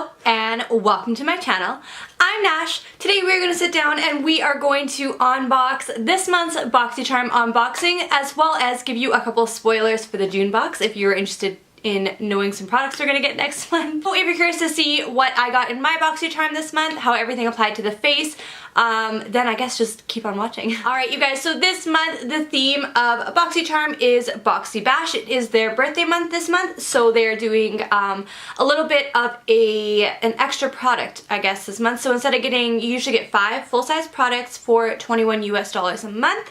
Hello and welcome to my channel. I'm Nash. Today we're going to sit down and we are going to unbox this month's Boxycharm unboxing, as well as give you a couple of spoilers for the June box if you're interested in knowing some products we're gonna get next month. So if you're curious to see what I got in my Boxycharm this month, how everything applied to the face, then I guess just keep on watching. Alright you guys, so this month the theme of Boxycharm is Boxy Bash. It is their birthday month this month, so they're doing a little bit of an extra product I guess this month. So instead of getting, you usually get 5 full-size products for $21 US a month.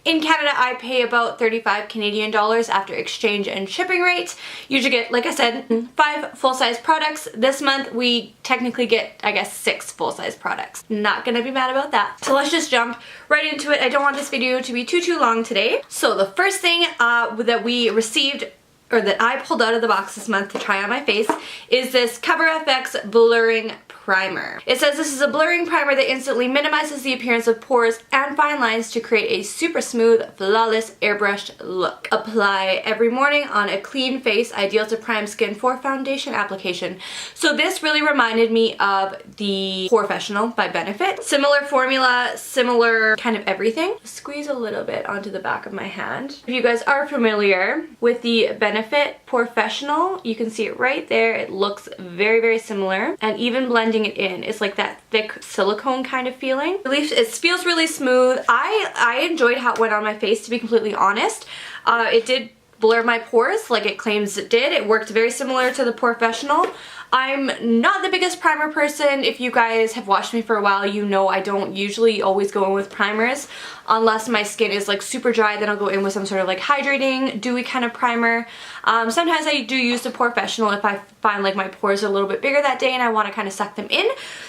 In Canada, I pay about 35 Canadian dollars after exchange and shipping rates. Usually get, like I said, 5 full-size products. This month, we technically get, I guess, 6 full-size products. Not gonna be mad about that. So let's just jump right into it. I don't want this video to be too long today. So the first thing that we received, or that I pulled out of the box this month to try on my face, is this Cover FX Blurring Primer. It says this is a blurring primer that instantly minimizes the appearance of pores and fine lines to create a super smooth, flawless, airbrushed look. Apply every morning on a clean face, ideal to prime skin for foundation application. So this really reminded me of the Professional by Benefit. Similar formula, similar kind of everything. Squeeze a little bit onto the back of my hand. If you guys are familiar with the Benefit Professional, you can see it right there. It looks very similar, and even blending it in, it's like that thick silicone kind of feeling. It feels really smooth. I enjoyed how it went on my face, to be completely honest. It did blur my pores like it claims it did. It worked very similar to the Professional. I'm not the biggest primer person. If you guys have watched me for a while, you know I don't usually always go in with primers unless my skin is like super dry. Then I'll go in with some sort of like hydrating, dewy kind of primer. Sometimes I do use the Professional if I find like my pores are a little bit bigger that day and I want to kind of suck them in.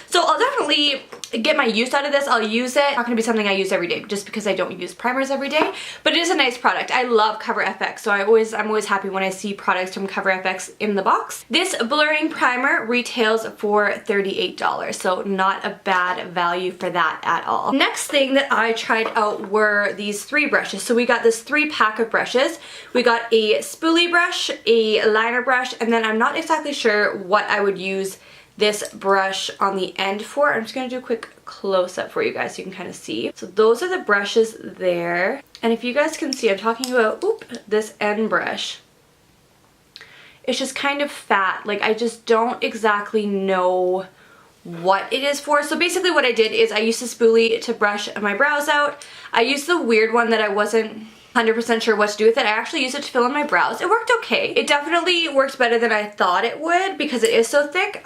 So I'll definitely get my use out of this. I'll use it. It's not going to be something I use every day just because I don't use primers every day. But it is a nice product. I love Cover FX, so I'm always happy when I see products from Cover FX in the box. This blurring primer retails for $38, so not a bad value for that at all. Next thing that I tried out were these 3 brushes. So we got this 3-pack of brushes. We got a spoolie brush, a liner brush, and then I'm not exactly sure what I would use this brush on the end for. I'm just gonna do a quick close-up for you guys so you can kind of see. So those are the brushes there. And if you guys can see, I'm talking about, this end brush. It's just kind of fat. Like, I just don't exactly know what it is for. So basically what I did is I used the spoolie to brush my brows out. I used the weird one that I wasn't 100% sure what to do with it. I actually used it to fill in my brows. It worked okay. It definitely worked better than I thought it would because it is so thick.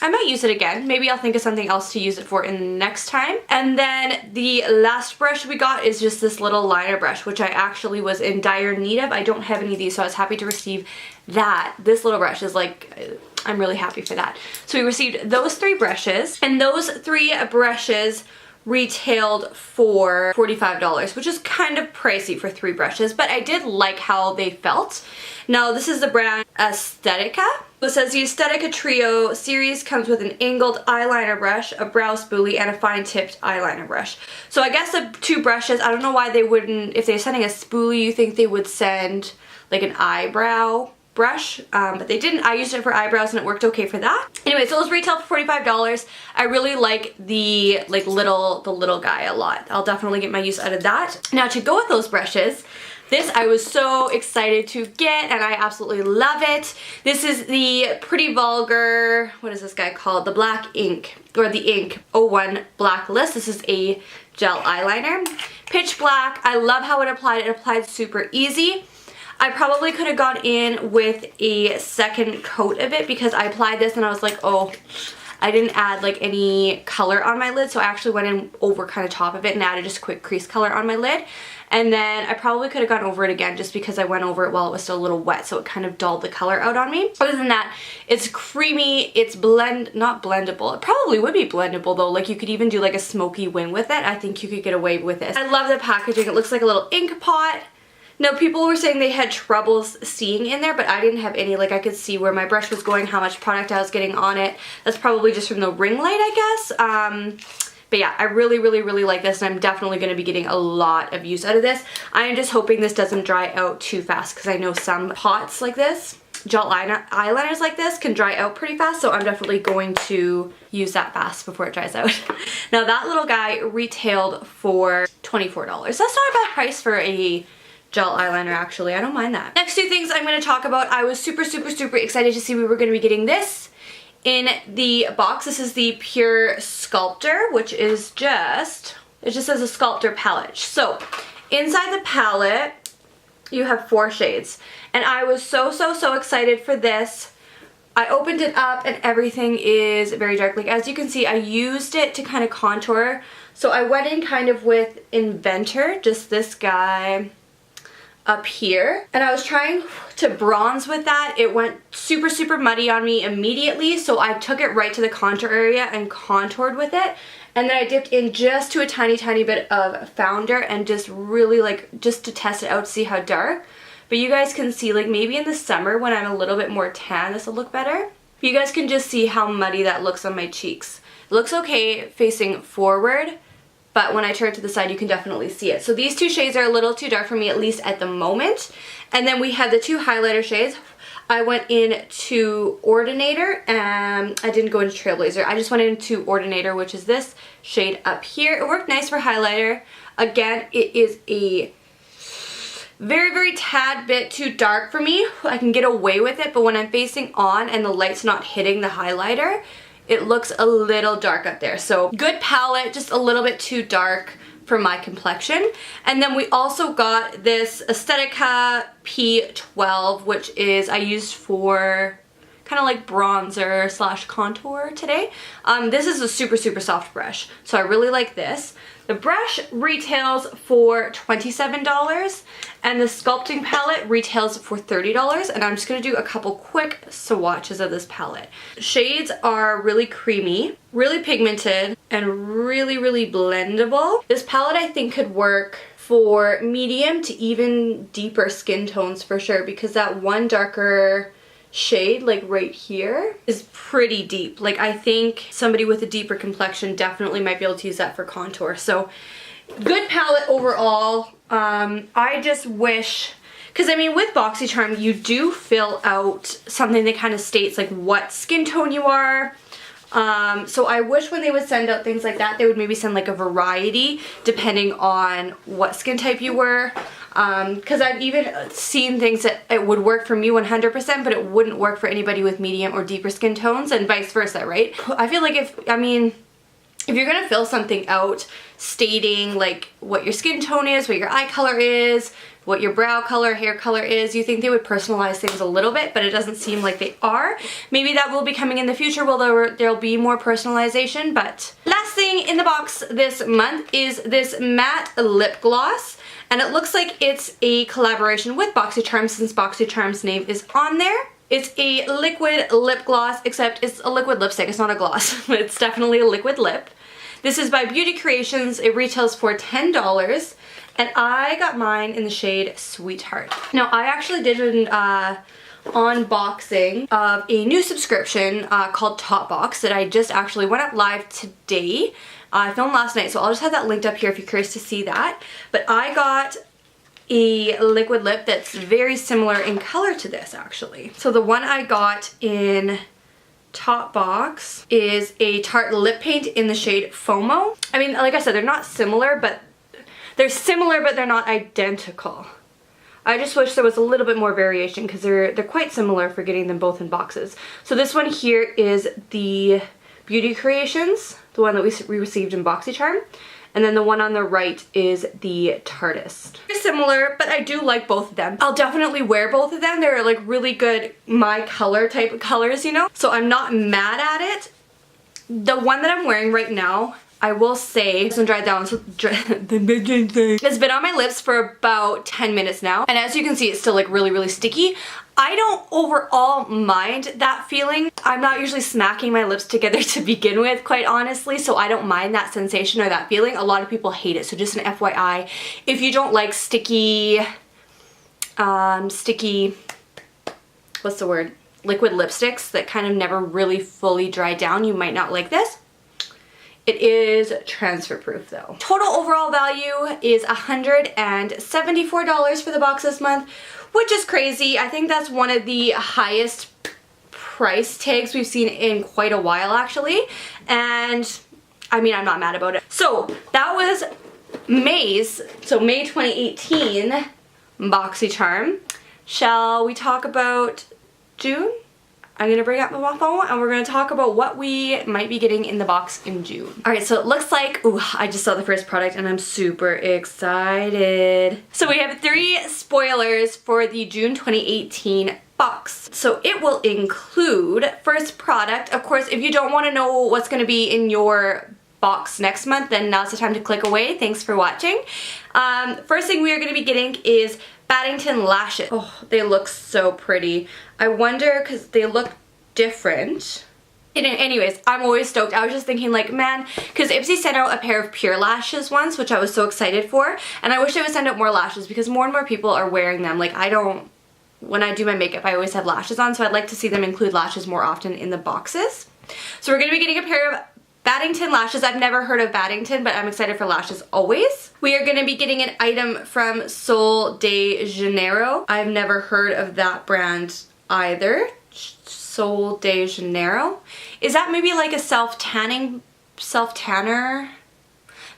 I might use it again. Maybe I'll think of something else to use it for in next time. And then the last brush we got is just this little liner brush, which I actually was in dire need of. I don't have any of these, so I was happy to receive that. This little brush is like, I'm really happy for that. So we received those 3 brushes, and those 3 brushes retailed for $45, which is kind of pricey for 3 brushes, but I did like how they felt. Now this is the brand Aesthetica. It says the Aesthetica Trio series comes with an angled eyeliner brush, a brow spoolie, and a fine-tipped eyeliner brush. So I guess the 2 brushes, I don't know why they wouldn't, if they're sending a spoolie, you think they would send like an eyebrow brush, but they didn't. I used it for eyebrows and it worked okay for that. Anyway, so those retail for $45. I really like the little guy a lot. I'll definitely get my use out of that. Now to go with those brushes, this I was so excited to get and I absolutely love it. This is the Pretty Vulgar, what is this guy called? The Black Ink, or the Ink 01 Black List. This is a gel eyeliner. Pitch black. I love how it applied. It applied super easy. I probably could have gone in with a second coat of it because I applied this and I was like, oh, I didn't add like any color on my lid, so I actually went in over kind of top of it and added just quick crease color on my lid. And then I probably could have gone over it again just because I went over it while it was still a little wet, so it kind of dulled the color out on me. Other than that, it's creamy, it's not blendable. It probably would be blendable though, like you could even do like a smoky wing with it. I think you could get away with this. I love the packaging. It looks like a little ink pot. Now people were saying they had troubles seeing in there, but I didn't have any. Like I could see where my brush was going, how much product I was getting on it. That's probably just from the ring light, I guess. But yeah, I really like this and I'm definitely going to be getting a lot of use out of this. I am just hoping this doesn't dry out too fast because I know some pots like this, gel eyeliners like this can dry out pretty fast, so I'm definitely going to use that fast before it dries out. Now that little guy retailed for $24. That's not a bad price for a gel eyeliner actually. I don't mind that. Next two things I'm going to talk about. I was super excited to see we were going to be getting this in the box. This is the Pure Sculptor, which is just, it just says a sculptor palette. So inside the palette you have 4 shades, and I was so excited for this. I opened it up and everything is very dark. Like as you can see, I used it to kind of contour. So I went in kind of with Inventor, just this guy up here, and I was trying to bronze with that. It went super muddy on me immediately, so I took it right to the contour area and contoured with it. And then I dipped in just to a tiny bit of Founder and just really like, just to test it out to see how dark. But you guys can see, like maybe in the summer when I'm a little bit more tan, this will look better. You guys can just see how muddy that looks on my cheeks. It looks okay facing forward, but when I turn to the side you can definitely see it. So these 2 shades are a little too dark for me, at least at the moment. And then we have the 2 highlighter shades. I went into Ordinator and I didn't go into Trailblazer. I just went into Ordinator, which is this shade up here. It worked nice for highlighter. Again, it is a very tad bit too dark for me. I can get away with it, but when I'm facing on and the light's not hitting the highlighter, it looks a little dark up there. So good palette, just a little bit too dark for my complexion. And then we also got this Aesthetica P12, which is I used for kind of like bronzer slash contour today. This is a super soft brush, so I really like this. The brush retails for $27 and the sculpting palette retails for $30, and I'm just going to do a couple quick swatches of this palette. Shades are really creamy, really pigmented, and really blendable. This palette I think could work for medium to even deeper skin tones for sure, because that one darker shade like right here is pretty deep. Like I think somebody with a deeper complexion definitely might be able to use that for contour. So good palette overall. I just wish, because I mean with Boxycharm you do fill out something that kind of states like what skin tone you are. So I wish when they would send out things like that, they would maybe send like a variety depending on what skin type you were. Because I've even seen things that it would work for me 100%, but it wouldn't work for anybody with medium or deeper skin tones, and vice versa, right? I feel like if you're gonna fill something out stating like what your skin tone is, what your eye color is, what your brow color, hair color is, you think they would personalize things a little bit, but it doesn't seem like they are. Maybe that will be coming in the future where there'll be more personalization. But last thing in the box this month is this matte lip gloss. And it looks like it's a collaboration with Boxycharm, since Boxycharm's name is on there. It's a liquid lip gloss, except it's a liquid lipstick. It's not a gloss, but it's definitely a liquid lip. This is by Beauty Creations. It retails for $10, and I got mine in the shade Sweetheart. Now, I actually did an unboxing of a new subscription called Top Box that I just actually went up live today. I filmed last night, so I'll just have that linked up here if you're curious to see that. But I got a liquid lip that's very similar in color to this actually. So the one I got in Top Box is a Tarte lip paint in the shade FOMO. I mean, like I said, they're not similar, but they're not identical. I just wish there was a little bit more variation because they're quite similar for getting them both in boxes. So this one here is the Beauty Creations, the one that we received in Boxycharm. And then the one on the right is the Tartist. They're similar, but I do like both of them. I'll definitely wear both of them. They're like really good, my color type of colors, you know? So I'm not mad at it. The one that I'm wearing right now, I will say, it's dried down, so it's been on my lips for about 10 minutes now. And as you can see, it's still like really sticky. I don't overall mind that feeling. I'm not usually smacking my lips together to begin with, quite honestly, so I don't mind that sensation or that feeling. A lot of people hate it, so just an FYI. If you don't like sticky, what's the word? Liquid lipsticks that kind of never really fully dry down, you might not like this. It is transfer proof though. Total overall value is $174 for the box this month, which is crazy. I think that's one of the highest price tags we've seen in quite a while actually, and I mean, I'm not mad about it. So that was May's, so May 2018 Boxycharm. Shall we talk about June? I'm gonna bring up my phone and we're gonna talk about what we might be getting in the box in June. Alright, so it looks like, ooh, I just saw the first product and I'm super excited. So we have 3 spoilers for the June 2018 box. So it will include, first product, of course, if you don't want to know what's gonna be in your box next month, then now's the time to click away. Thanks for watching. First thing we are gonna be getting is Paddington lashes. Oh, they look so pretty. I wonder, because they look different. Anyways, I'm always stoked. I was just thinking like, man, because Ipsy sent out a pair of pure lashes once, which I was so excited for, and I wish they would send out more lashes because more and more people are wearing them. Like I don't, when I do my makeup, I always have lashes on, so I'd like to see them include lashes more often in the boxes. So we're going to be getting a pair of Paddington lashes. I've never heard of Paddington, but I'm excited for lashes always. We are going to be getting an item from Sol de Janeiro. I've never heard of that brand either. Sol de Janeiro. Is that maybe like a self-tanner?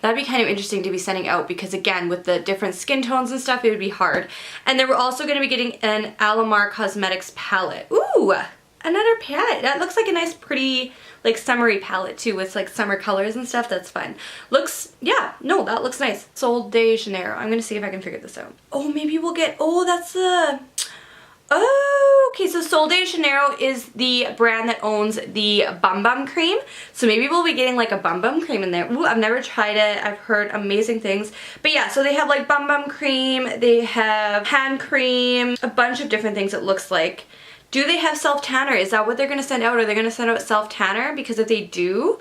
That'd be kind of interesting to be sending out because again, with the different skin tones and stuff, it would be hard. And then we're also going to be getting an Alamar Cosmetics palette. Ooh, another palette. That looks like a nice pretty like summery palette too with like summer colors and stuff. That's fun. Looks, yeah, no, that looks nice. Sol de Janeiro. I'm gonna see if I can figure this out. Oh, maybe we'll get, oh, that's the, oh, okay, so Sol de Janeiro is the brand that owns the Bum Bum cream. So maybe we'll be getting like a Bum Bum cream in there. Ooh, I've never tried it. I've heard amazing things. But yeah, so they have like Bum Bum cream, they have hand cream, a bunch of different things it looks like. Do they have self-tanner? Is that what they're going to send out? Are they going to send out self-tanner? Because if they do,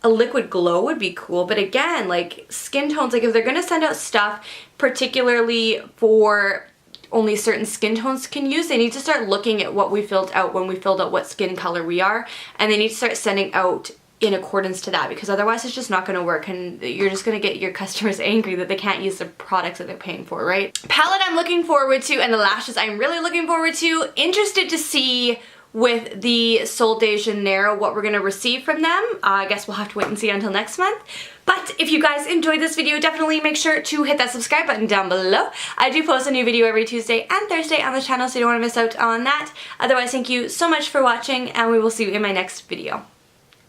a liquid glow would be cool. But again, like skin tones, like if they're going to send out stuff particularly for only certain skin tones can use, they need to start looking at what we filled out when we filled out what skin color we are. And they need to start sending out in accordance to that, because otherwise it's just not going to work and you're just going to get your customers angry that they can't use the products that they're paying for, right? Palette I'm looking forward to, and the lashes I'm really looking forward to. Interested to see with the Sol de Janeiro what we're going to receive from them. I guess we'll have to wait and see until next month. But if you guys enjoyed this video, definitely make sure to hit that subscribe button down below. I do post a new video every Tuesday and Thursday on the channel, so you don't want to miss out on that. Otherwise, thank you so much for watching, and we will see you in my next video.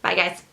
Bye guys.